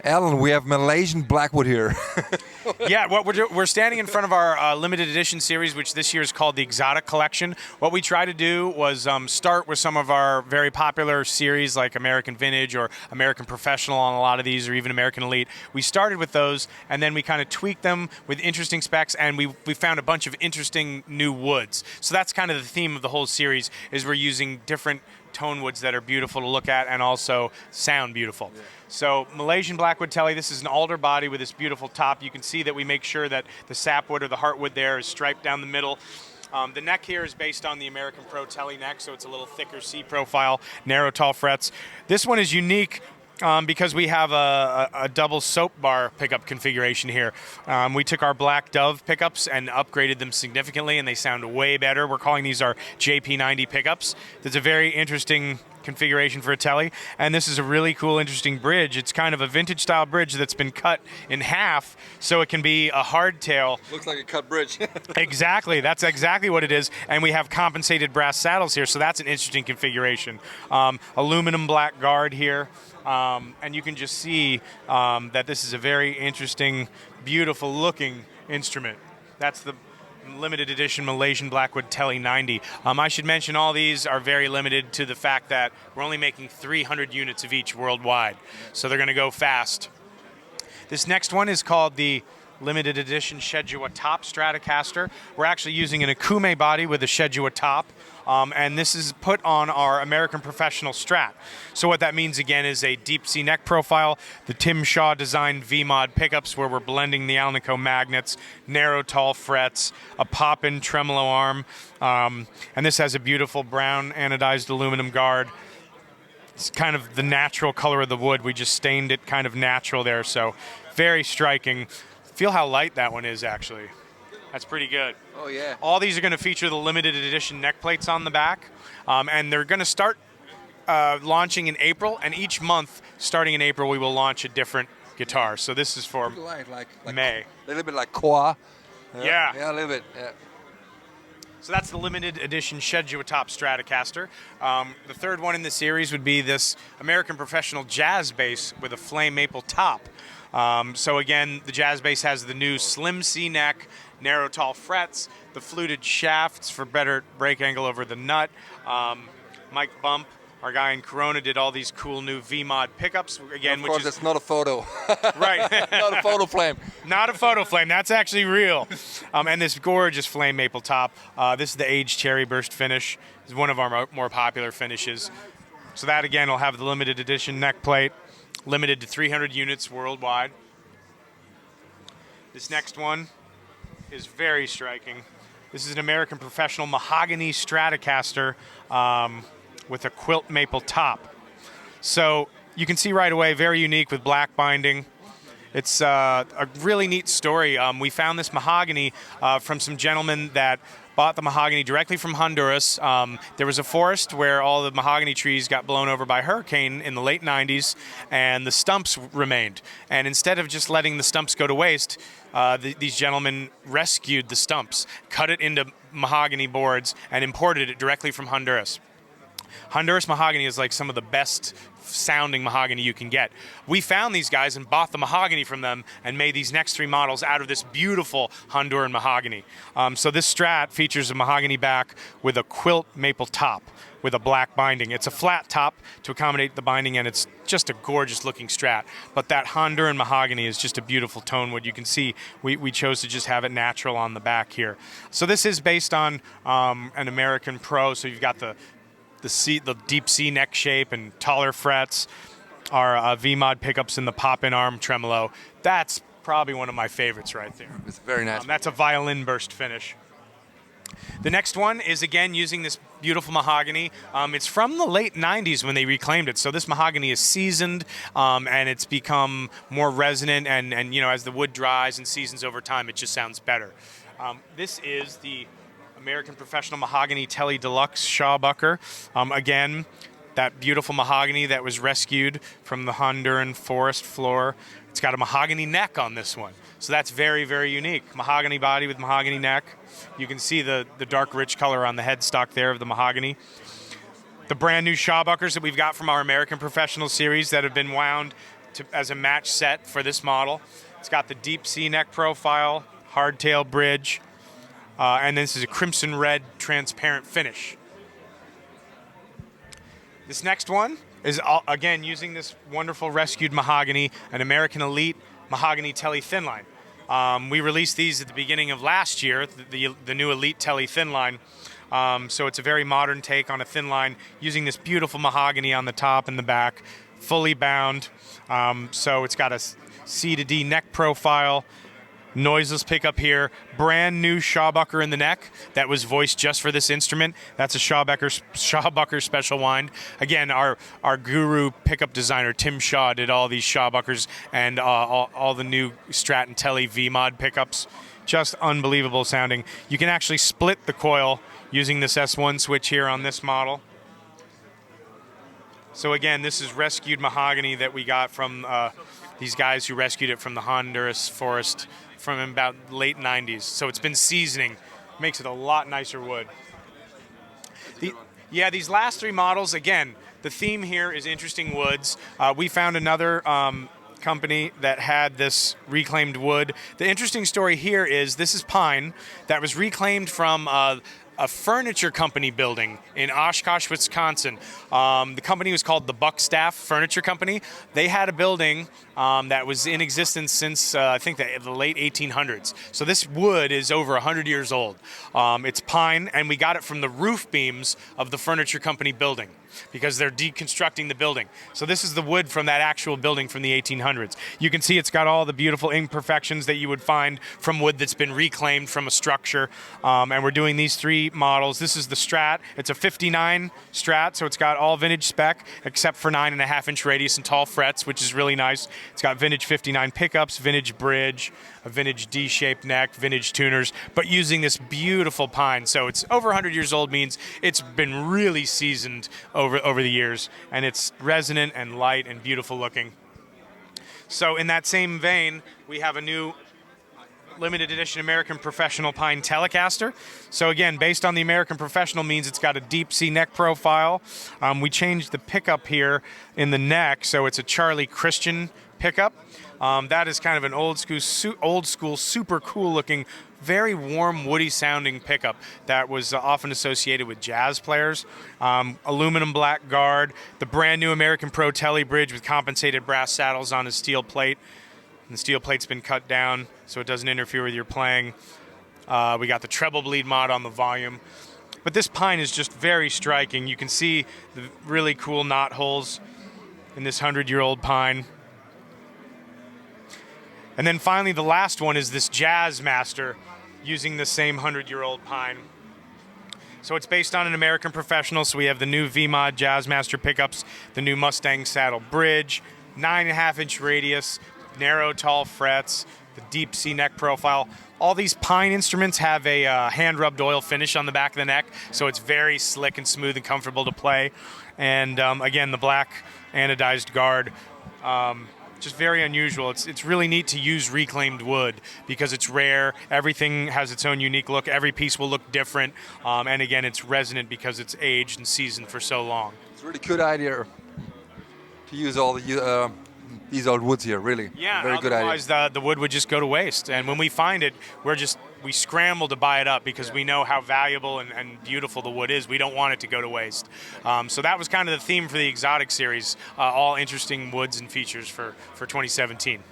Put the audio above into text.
Alan, we have Malaysian Blackwood here. Yeah, we're standing in front of our limited edition series, which this year is called the Exotic Collection. What we try to do was start with some of our very popular series like American Vintage or American Professional on a lot of these, or even American Elite. We started with those, and then we kind of tweaked them with interesting specs, and we found a bunch of interesting new woods. So that's kind of the theme of the whole series, is we're using different tone woods that are beautiful to look at and also sound beautiful. Yeah. So Malaysian Blackwood Tele, this is an alder body with this beautiful top. You can see that we make sure that the sapwood or the heartwood there is striped down the middle. The neck here is based on the American Pro Tele neck, so it's a little thicker C profile, narrow tall frets. This one is unique because we have a double soap bar pickup configuration here. We took our Black Dove pickups and upgraded them significantly, and they sound way better. We're calling these our P90 Pickups. That's a very interesting configuration for a Tele, and this is a really cool, interesting bridge. It's kind of a vintage style bridge that's been cut in half so it can be a hardtail. Looks like a cut bridge. Exactly, that's exactly what it is, and we have compensated brass saddles here, so that's an interesting configuration. Aluminum black guard here. And you can just see that this is a very interesting, beautiful looking instrument. That's the limited edition Malaysian Blackwood Tele 90. I should mention all these are very limited to the fact that we're only making 300 units of each worldwide. So they're going to go fast. This next one is called the limited edition Shedua Top Stratocaster. We're actually using an Akume body with a Shedua top. And this is put on our American Professional Strat. So what that means, again, is a deep C neck profile, the Tim Shaw designed V-Mod pickups where we're blending the Alnico magnets, narrow tall frets, a pop-in tremolo arm, and this has a beautiful brown anodized aluminum guard. It's kind of the natural color of the wood. We just stained it kind of natural there, so very striking. Feel how light that one is, actually. That's pretty good. Oh, yeah. All these are going to feature the limited edition neck plates on the back, and they're going to start launching in April, and each month, starting in April, we will launch a different guitar. So this is for like May. A little bit like Qua. Yeah. Yeah, a little bit, yeah. So that's the limited edition Shedua Top Stratocaster. The third one in the series would be this American Professional Jazz bass with a flame maple top. So again, the jazz bass has the new slim C neck, narrow tall frets, the fluted shafts for better break angle over the nut. Mike Bump, our guy in Corona, did all these cool new V-Mod pickups. Again, of course, it's not a photo. Right. Not a photo flame. Not a photo flame. That's actually real. And this gorgeous flame maple top. This is the aged cherry burst finish. It's one of our more popular finishes. So that, again, will have the limited edition neck plate, limited to 300 units worldwide. This next one is very striking. This is an American Professional Mahogany Stratocaster with a quilt maple top. So you can see right away, very unique with black binding. It's a really neat story. We found this mahogany from some gentlemen that bought the mahogany directly from Honduras. There was a forest where all the mahogany trees got blown over by a hurricane in the late 90s, and the stumps remained. And instead of just letting the stumps go to waste, these gentlemen rescued the stumps, cut it into mahogany boards, and imported it directly from Honduras. Honduras mahogany is like some of the best sounding mahogany you can get. We found these guys and bought the mahogany from them and made these next three models out of this beautiful Honduran mahogany. So this Strat features a mahogany back with a quilt maple top with a black binding. It's a flat top to accommodate the binding, and it's just a gorgeous looking Strat. But that Honduran mahogany is just a beautiful tone wood. You can see we chose to just have it natural on the back here. So this is based on an American Pro, so you've got the deep C neck shape and taller frets, our V-Mod pickups in the pop-in arm tremolo. That's probably one of my favorites right there. It's very nice. That's a violin burst finish. The next one is, again, using this beautiful mahogany. It's from the late 90s when they reclaimed it. So this mahogany is seasoned, and it's become more resonant, and you know, as the wood dries and seasons over time, it just sounds better. This is the American Professional Mahogany Tele Deluxe Shawbucker. Again, that beautiful mahogany that was rescued from the Honduran forest floor. It's got a mahogany neck on this one. So that's very, very unique. Mahogany body with mahogany neck. You can see the dark rich color on the headstock there of the mahogany. The brand new Shawbuckers that we've got from our American Professional series that have been wound as a match set for this model. It's got the deep C neck profile, hardtail bridge, and this is a crimson red transparent finish. This next one is, again, using this wonderful rescued mahogany, an American Elite Mahogany Tele thin line. We released these at the beginning of last year, the new Elite Tele thin line. So it's a very modern take on a thin line, using this beautiful mahogany on the top and the back, fully bound. So it's got a C to D neck profile, noiseless pickup here, brand new Shawbucker in the neck that was voiced just for this instrument. That's a Shawbucker special wind. Again, our guru pickup designer Tim Shaw did all these Shawbuckers and all the new Strat and Tele V-Mod pickups. Just unbelievable sounding. You can actually split the coil using this S1 switch here on this model. So again, this is rescued mahogany that we got from these guys who rescued it from the Honduras forest from about late 90s. So it's been seasoning, makes it a lot nicer wood. These last three models, again, the theme here is interesting woods. We found another company that had this reclaimed wood. The interesting story here is this is pine that was reclaimed from a furniture company building in Oshkosh, Wisconsin. The company was called the Buckstaff Furniture Company. They had a building that was in existence since I think the late 1800s. So this wood is over 100 years old. It's pine, and we got it from the roof beams of the furniture company building because they're deconstructing the building. So this is the wood from that actual building from the 1800s. You can see it's got all the beautiful imperfections that you would find from wood that's been reclaimed from a structure. And we're doing these three models. This is the Strat. It's a 59 Strat, so it's got all vintage spec except for 9.5-inch radius and tall frets, which is really nice. It's got vintage 59 pickups, vintage bridge, a vintage D-shaped neck, vintage tuners, but using this beautiful pine. So it's over 100 years old, means it's been really seasoned over the years, and it's resonant and light and beautiful looking. So in that same vein, we have a new limited edition American Professional Pine Telecaster. So again, based on the American Professional, means it's got a deep C neck profile. We changed the pickup here in the neck, so it's a Charlie Christian pickup. That is kind of an old school, super cool looking, very warm, woody sounding pickup that was often associated with jazz players. Aluminum black guard, the brand new American Pro Tele bridge with compensated brass saddles on a steel plate. And the steel plate's been cut down so it doesn't interfere with your playing. We got the treble bleed mod on the volume. But this pine is just very striking. You can see the really cool knot holes in this 100-year-old pine. And then finally, the last one is this Jazz Master using the same 100-year-old pine. So it's based on an American Professional, so we have the new V-Mod Jazz Master pickups, the new Mustang saddle bridge, 9.5-inch radius, narrow, tall frets, the deep C neck profile. All these pine instruments have a hand-rubbed oil finish on the back of the neck, so it's very slick and smooth and comfortable to play. And again, the black anodized guard. Just very unusual. It's really neat to use reclaimed wood because it's rare. Everything has its own unique look. Every piece will look different. And again, it's resonant because it's aged and seasoned for so long. It's a really good idea to use all these old woods here, really. Yeah, very good idea. Otherwise the wood would just go to waste. And when we find it, we scramble to buy it up because we know how valuable and beautiful the wood is. We don't want it to go to waste. So that was kind of the theme for the Exotic series, all interesting woods and features for 2017.